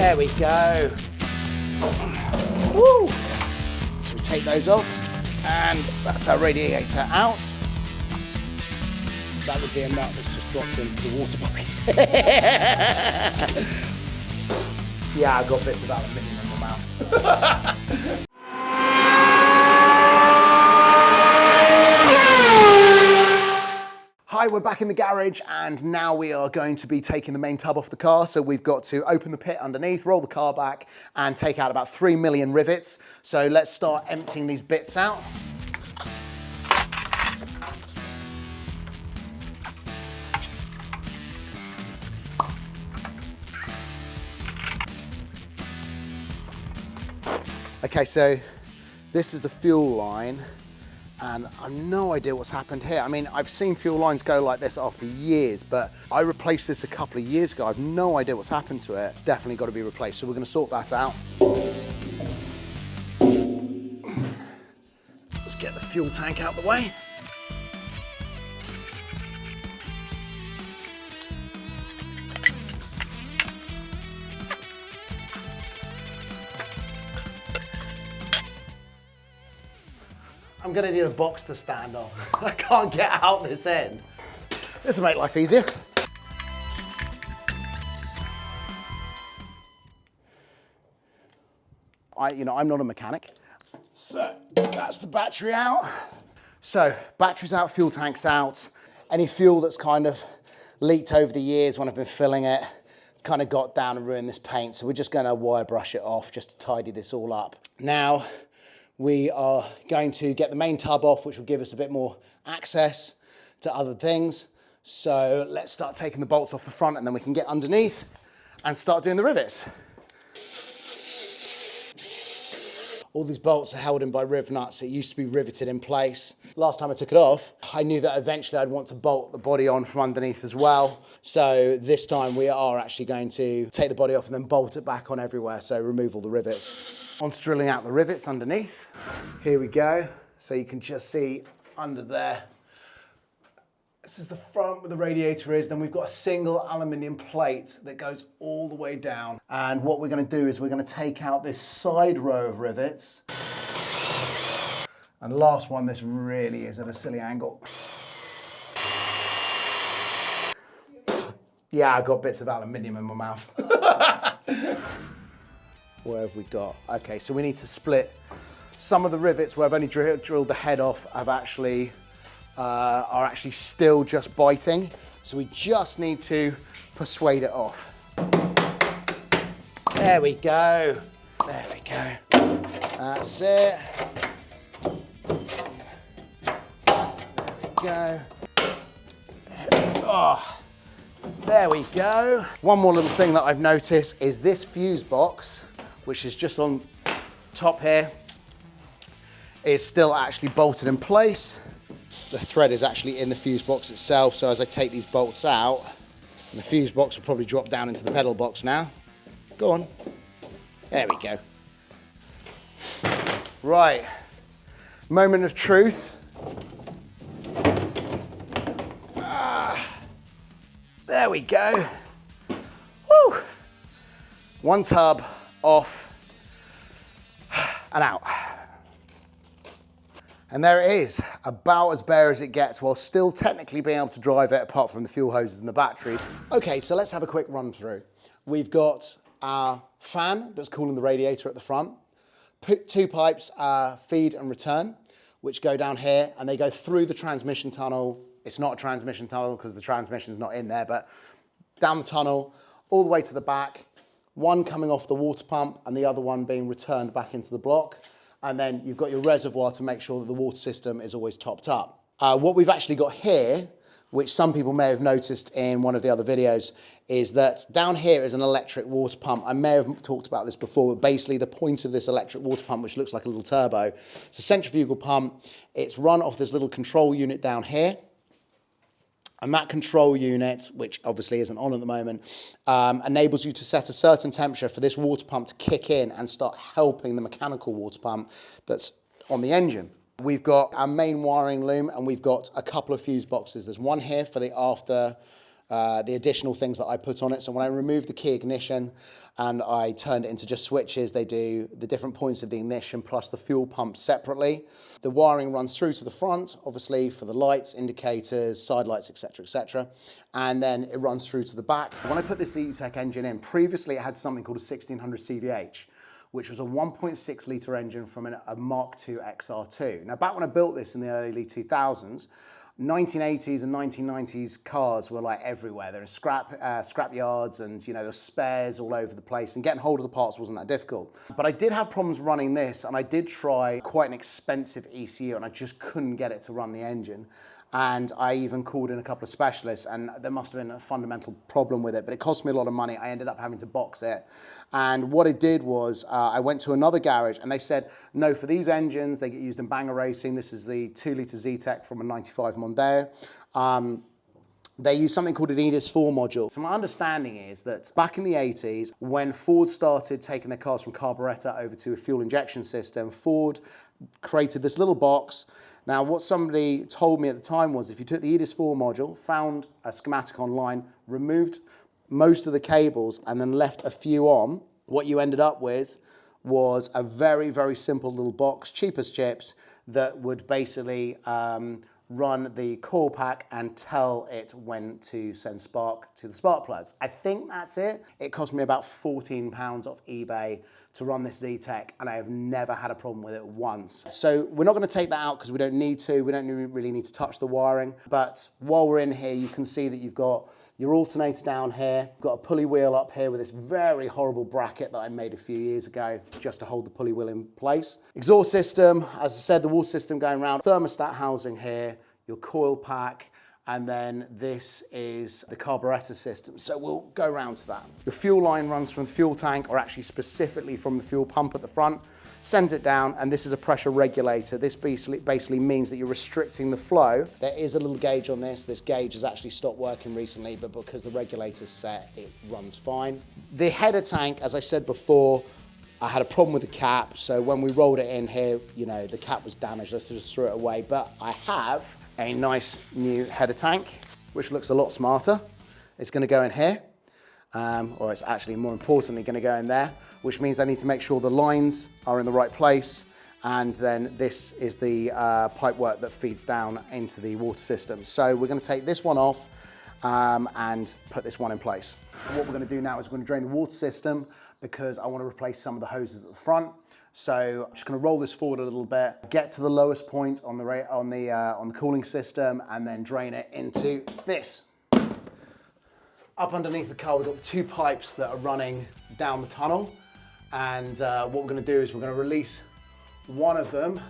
There we go. Woo! So we take those off, and that's our radiator out. That would be a nut that's just dropped into the water bucket. Yeah, I've got bits of aluminium in my mouth. Hi, we're back in the garage, and now we are going to be taking the main tub off the car. So we've got to open the pit underneath, roll the car back, and take out about 3 million rivets. So let's start emptying these bits out. Okay, so this is the fuel line, and I've no idea what's happened here. I mean, I've seen fuel lines go like this after years, but I replaced this a couple of years ago. I've no idea what's happened to it. It's definitely got to be replaced, so we're going to sort that out. Let's get the fuel tank out of the way. I'm gonna need a box to stand on. I can't get out this end. This will make life easier. I'm not a mechanic. So that's the battery out. So battery's out, fuel tank's out. Any fuel that's kind of leaked over the years when I've been filling it, it's kind of got down and ruined this paint. So we're just gonna wire brush it off just to tidy this all up. Now, we are going to get the main tub off, which will give us a bit more access to other things. So let's start taking the bolts off the front, and then we can get underneath and start doing the rivets. All these bolts are held in by riv nuts. It used to be riveted in place. Last time I took it off, I knew that eventually I'd want to bolt the body on from underneath as well. So this time we are actually going to take the body off and then bolt it back on everywhere. So remove all the rivets. On to drilling out the rivets underneath. Here we go. So you can just see under there. This is the front where the radiator is. Then we've got a single aluminium plate that goes all the way down. And what we're going to do is we're going to take out this side row of rivets. And last one, this really is at a silly angle. Yeah, I've got bits of aluminium in my mouth. Where have we got? Okay, so we need to split some of the rivets where I've only drilled the head off are actually still just biting. So we just need to persuade it off. There we go. There we go. That's it. There we go. Oh, there we go. One more little thing that I've noticed is this fuse box, which is just on top here, is still actually bolted in place. The thread is actually in the fuse box itself, so as I take these bolts out, and the fuse box will probably drop down into the pedal box now. Go on. There we go. Right. Moment of truth. There we go. Woo! One tub off and out. And there it is, about as bare as it gets while still technically being able to drive it apart from the fuel hoses and the battery. Okay, so let's have a quick run through. We've got our fan that's cooling the radiator at the front, two pipes, feed and return, which go down here and they go through the transmission tunnel. It's not a transmission tunnel because the transmission's not in there, but down the tunnel, all the way to the back, one coming off the water pump and the other one being returned back into the block. And then you've got your reservoir to make sure that the water system is always topped up. What we've actually got here, which some people may have noticed in one of the other videos, is that down here is an electric water pump. I may have talked about this before, but basically the point of this electric water pump, which looks like a little turbo, it's a centrifugal pump. It's run off this little control unit down here. And that control unit, which obviously isn't on at the moment, enables you to set a certain temperature for this water pump to kick in and start helping the mechanical water pump that's on the engine. We've got our main wiring loom and we've got a couple of fuse boxes. There's one here for the after the additional things that I put on it. So when I removed the key ignition and I turned it into just switches, they do the different points of the ignition plus the fuel pump separately. The wiring runs through to the front, obviously for the lights, indicators, side lights, etc., etc. And then it runs through to the back. When I put this E-Tech engine in, previously it had something called a 1600 CVH, which was a 1.6 litre engine from a Mark II XR2. Now, back when I built this in the early 2000s, 1980s and 1990s cars were like everywhere. They're in scrap yards, and you know, there's spares all over the place, and getting hold of the parts wasn't that difficult. But I did have problems running this, and I did try quite an expensive ECU, and I just couldn't get it to run the engine. And I even called in a couple of specialists, and there must have been a fundamental problem with it, but it cost me a lot of money. I ended up having to box it. And what it did was I went to another garage, and they said, no, for these engines, they get used in banger racing. This is the 2-litre Z-Tech from a 95 Mondeo. They use something called an EDIS-4 module. So my understanding is that back in the 80s, when Ford started taking their cars from carburetor over to a fuel injection system, Ford created this little box. Now, what somebody told me at the time was if you took the EDIS-4 module, found a schematic online, removed most of the cables, and then left a few on, what you ended up with was a very, very simple little box, cheap as chips, that would basically run the coil pack and tell it when to send spark to the spark plugs. I think that's it. It cost me about £14 off eBay to run this Z-Tech, and I have never had a problem with it once. So we're not going to take that out because we don't need to. We don't really need to touch the wiring. But while we're in here, you can see that you've got your alternator down here. You've got a pulley wheel up here with this very horrible bracket that I made a few years ago just to hold the pulley wheel in place. Exhaust system, as I said, the water system going around. Thermostat housing here, your coil pack, and then this is the carburetor system. So we'll go around to that. Your fuel line runs from the fuel tank, or actually specifically from the fuel pump at the front, sends it down, and this is a pressure regulator. This basically means that you're restricting the flow. There is a little gauge on this. This gauge has actually stopped working recently, but because the regulator's set, it runs fine. The header tank, as I said before, I had a problem with the cap, so when we rolled it in here, you know, the cap was damaged. I just threw it away, but I have a nice new header tank, which looks a lot smarter. It's going to go in here, or it's actually more importantly going to go in there, which means I need to make sure the lines are in the right place, and then this is the pipework that feeds down into the water system. So we're going to take this one off and put this one in place. And what we're going to do now is we're going to drain the water system because I want to replace some of the hoses at the front. So I'm just going to roll this forward a little bit, get to the lowest point on the cooling system, and then drain it into this. Up underneath the car, we've got the two pipes that are running down the tunnel, and what we're going to do is we're going to release one of them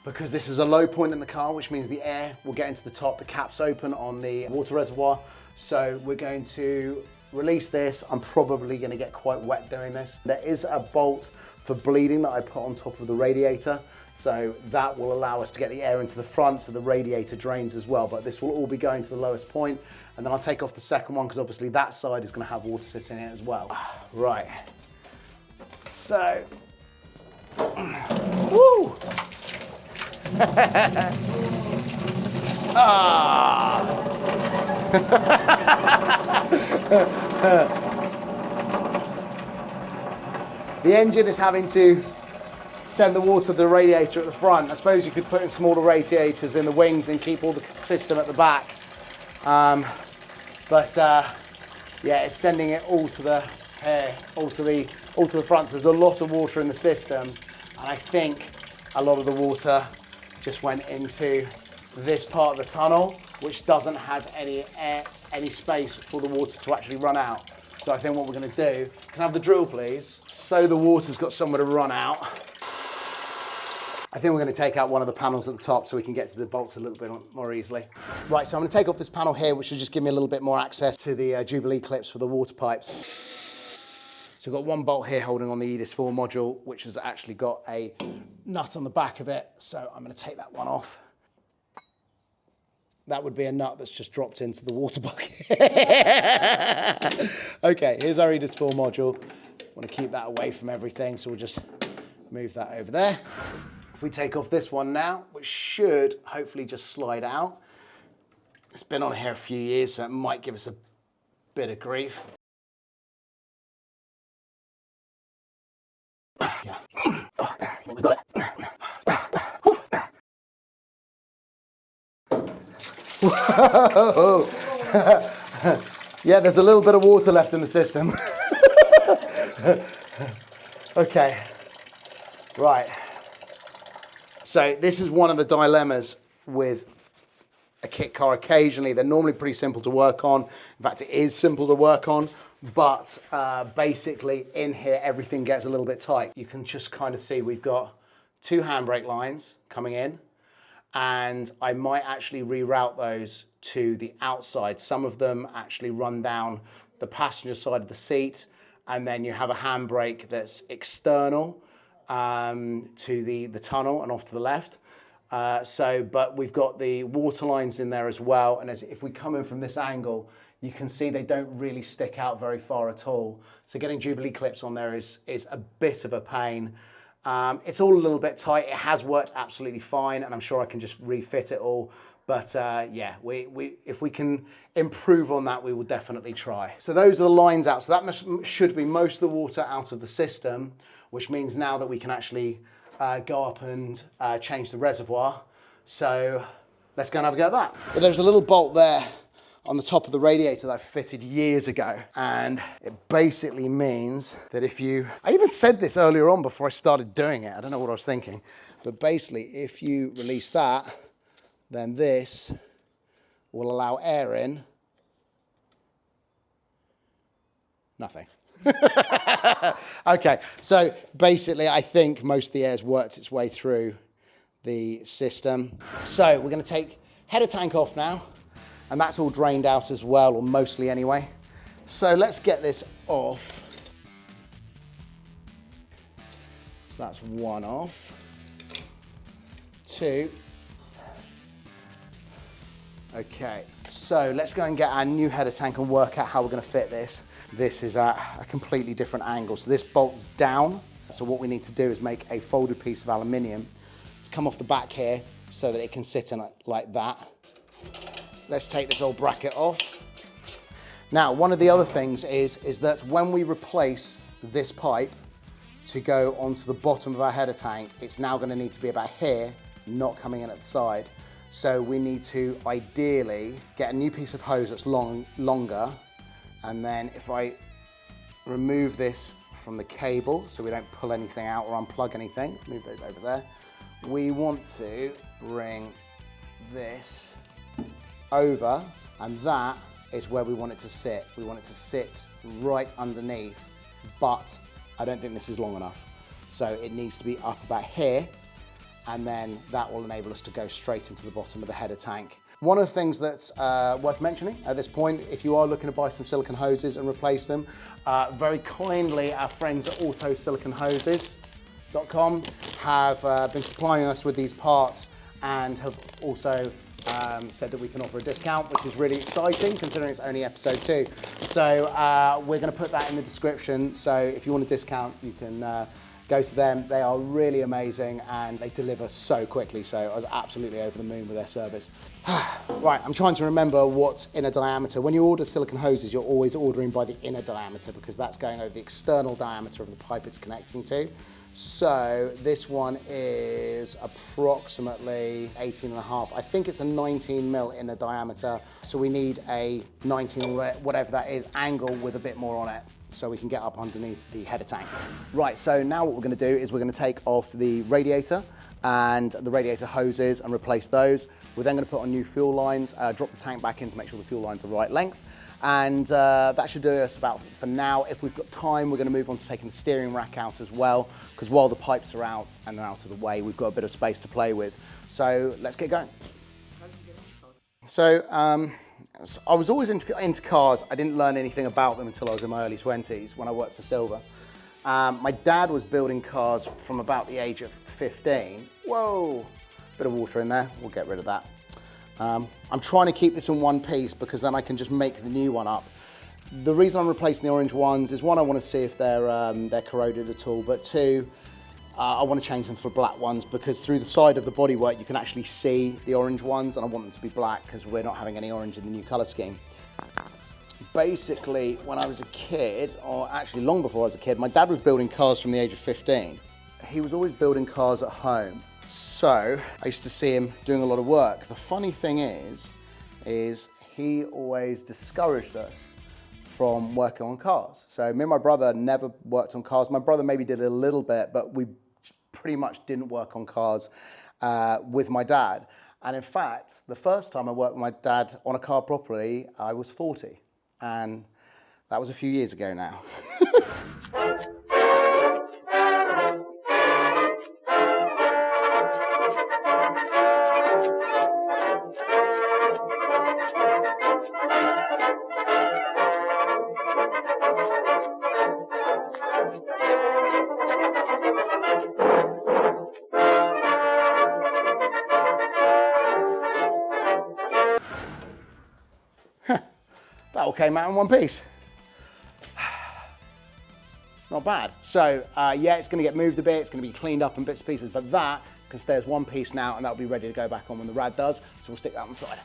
because this is a low point in the car, which means the air will get into the top. The cap's open on the water reservoir, so we're going to release this. I'm probably going to get quite wet doing this. There is a bolt for bleeding that I put on top of the radiator, so that will allow us to get the air into the front so the radiator drains as well, but this will all be going to the lowest point, and then I'll take off the second one because obviously that side is going to have water sitting in it as well. Right, so, woo! The engine is having to send the water to the radiator at the front. I suppose you could put in smaller radiators in the wings and keep all the system at the back. Yeah, it's sending it all to the all to the front. So there's a lot of water in the system, and I think a lot of the water just went into this part of the tunnel, which doesn't have any space for the water to actually run out. So I think what we're going to do, can I have the drill please? So the water's got somewhere to run out. I think we're going to take out one of the panels at the top so we can get to the bolts a little bit more easily. Right, so I'm going to take off this panel here, which will just give me a little bit more access to the Jubilee clips for the water pipes. So we've got one bolt here holding on the EDIS-4 module, which has actually got a nut on the back of it. So I'm going to take that one off. That would be a nut that's just dropped into the water bucket. Okay, here's our EDIS-4 module. I want to keep that away from everything, so we'll just move that over there. If we take off this one now, which should hopefully just slide out, It's been on here a few years, so it might give us a bit of grief. Yeah. We got it. Whoa. Yeah, there's a little bit of water left in the system. Okay, right. So this is one of the dilemmas with a kit car. Occasionally, they're normally pretty simple to work on. In fact, it is simple to work on, but basically in here, everything gets a little bit tight. You can just kind of see we've got 2 handbrake lines coming in, and I might actually reroute those to the outside. Some of them actually run down the passenger side of the seat, and then you have a handbrake that's external to the tunnel and off to the left. But we've got the water lines in there as well, and if we come in from this angle, you can see they don't really stick out very far at all. So getting Jubilee clips on there is a bit of a pain. It's all a little bit tight. It has worked absolutely fine, and I'm sure I can just refit it all. But yeah, if we can improve on that, we will definitely try. So those are the lines out. So that should be most of the water out of the system, which means now that we can actually go up and change the reservoir. So let's go and have a go at that. But there's a little bolt there on the top of the radiator that I fitted years ago. And it basically means that I even said this earlier on before I started doing it. I don't know what I was thinking. But basically, if you release that, then this will allow air in. Nothing. Okay, so basically I think most of the air's worked its way through the system. So we're going to take header tank off now, and that's all drained out as well, or mostly anyway. So let's get this off. So that's 1 off. 2. Okay, so let's go and get our new header tank and work out how we're going to fit this. This is at a completely different angle. So this bolts down. So what we need to do is make a folded piece of aluminium to come off the back here so that it can sit in it like that. Let's take this old bracket off. Now, one of the other things is that when we replace this pipe to go onto the bottom of our header tank, it's now going to need to be about here, not coming in at the side. So we need to ideally get a new piece of hose that's longer, and then if I remove this from the cable so we don't pull anything out or unplug anything, move those over there, we want to bring this over, and that is where we want it to sit. We want it to sit right underneath, but I don't think this is long enough. So it needs to be up about here, and then that will enable us to go straight into the bottom of the header tank. One of the things that's worth mentioning at this point, if you are looking to buy some silicone hoses and replace them, very kindly our friends at autosiliconehoses.com have been supplying us with these parts and have also said that we can offer a discount, which is really exciting considering it's only episode 2. So we're going to put that in the description. So if you want a discount, you can go to them. They are really amazing and they deliver so quickly. So I was absolutely over the moon with their service. Right, I'm trying to remember what's inner diameter. When you order silicone hoses, you're always ordering by the inner diameter because that's going over the external diameter of the pipe it's connecting to. So this one is approximately 18.5. I think it's a 19 mil inner diameter. So we need a 19, whatever that is, angle with a bit more on it, so we can get up underneath the header tank. Right, so now what we're going to do is we're going to take off the radiator and the radiator hoses and replace those. We're then going to put on new fuel lines, drop the tank back in to make sure the fuel lines are the right length. And that should do us about for now. If we've got time, we're going to move on to taking the steering rack out as well, because while the pipes are out and they're out of the way, we've got a bit of space to play with. So let's get going. So I was always into cars. I didn't learn anything about them until I was in my early 20s when I worked for Silver. My dad was building cars from about the age of 15. Whoa, bit of water in there. We'll get rid of that. I'm trying to keep this in one piece because then I can just make the new one up. The reason I'm replacing the orange ones is, one, I want to see if they're corroded at all, but two, I want to change them for black ones because through the side of the bodywork you can actually see the orange ones, and I want them to be black because we're not having any orange in the new colour scheme. Basically, when I was a kid, or actually long before I was a kid, my dad was building cars from the age of 15. He was always building cars at home, so I used to see him doing a lot of work. The funny thing is he always discouraged us from working on cars. So me and my brother never worked on cars. My brother maybe did a little bit, but we pretty much didn't work on cars with my dad. And in fact, the first time I worked with my dad on a car properly, I was 40. And that was a few years ago now. That all came out in one piece. Not bad. So yeah, it's going to get moved a bit, it's going to be cleaned up in bits and pieces, but that can stay as one piece now, and that'll be ready to go back on when the rad does. So we'll stick that on the side.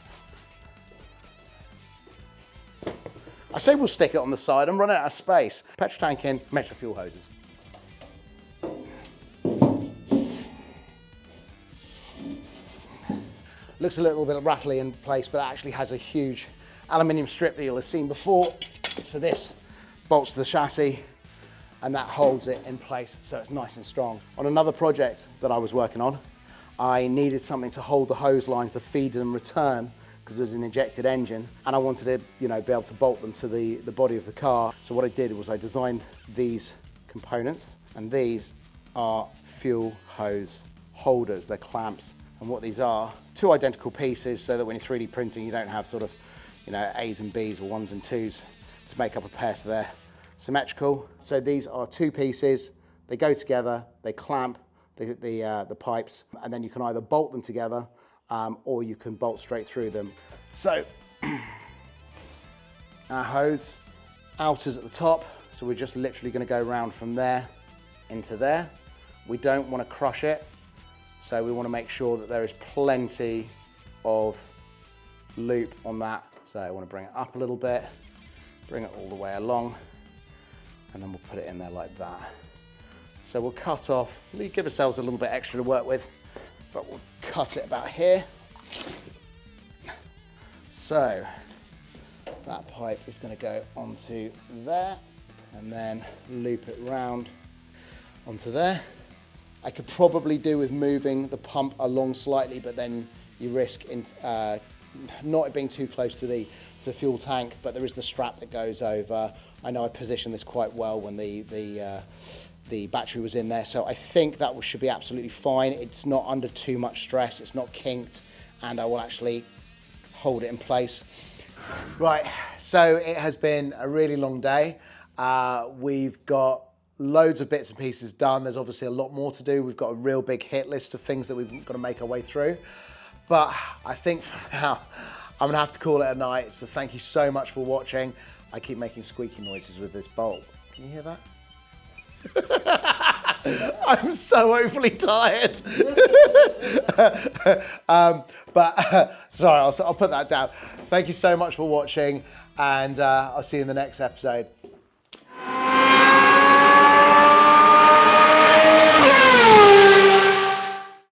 I say we'll stick it on the side, I'm running out of space. Petrol tank in, measure fuel hoses. Looks a little bit rattly in place, but it actually has a huge aluminium strip that you'll have seen before. So this bolts to the chassis and that holds it in place so it's nice and strong. On another project that I was working on, I needed something to hold the hose lines, the feed and return, because there's an injected engine, and I wanted to, be able to bolt them to the body of the car. So what I did was I designed these components, and these are fuel hose holders, they're clamps. And what these are, two identical pieces so that when you're 3D printing, you don't have sort of, A's and B's or 1s and 2s to make up a pair, so they're symmetrical. So these are two pieces, they go together, they clamp the pipes, and then you can either bolt them together or you can bolt straight through them. So our hose, outers at the top, so we're just literally going to go around from there into there. We don't want to crush it, so we want to make sure that there is plenty of loop on that. So I want to bring it up a little bit, bring it all the way along, and then we'll put it in there like that. So we'll cut off, we give ourselves a little bit extra to work with, but we'll cut it about here. So that pipe is going to go onto there and then loop it round onto there. I could probably do with moving the pump along slightly, but then you risk not it being too close to the fuel tank, but there is the strap that goes over. I know I positioned this quite well when the battery was in there, so I think that should be absolutely fine. It's not under too much stress, it's not kinked, and I will actually hold it in place. Right, so it has been a really long day. We've got loads of bits and pieces done. There's obviously a lot more to do. We've got a real big hit list of things that we've got to make our way through. But I think for now, I'm gonna have to call it a night. So thank you so much for watching. I keep making squeaky noises with this bolt. Can you hear that? I'm so overly tired. Sorry, I'll put that down. Thank you so much for watching, and I'll see you in the next episode.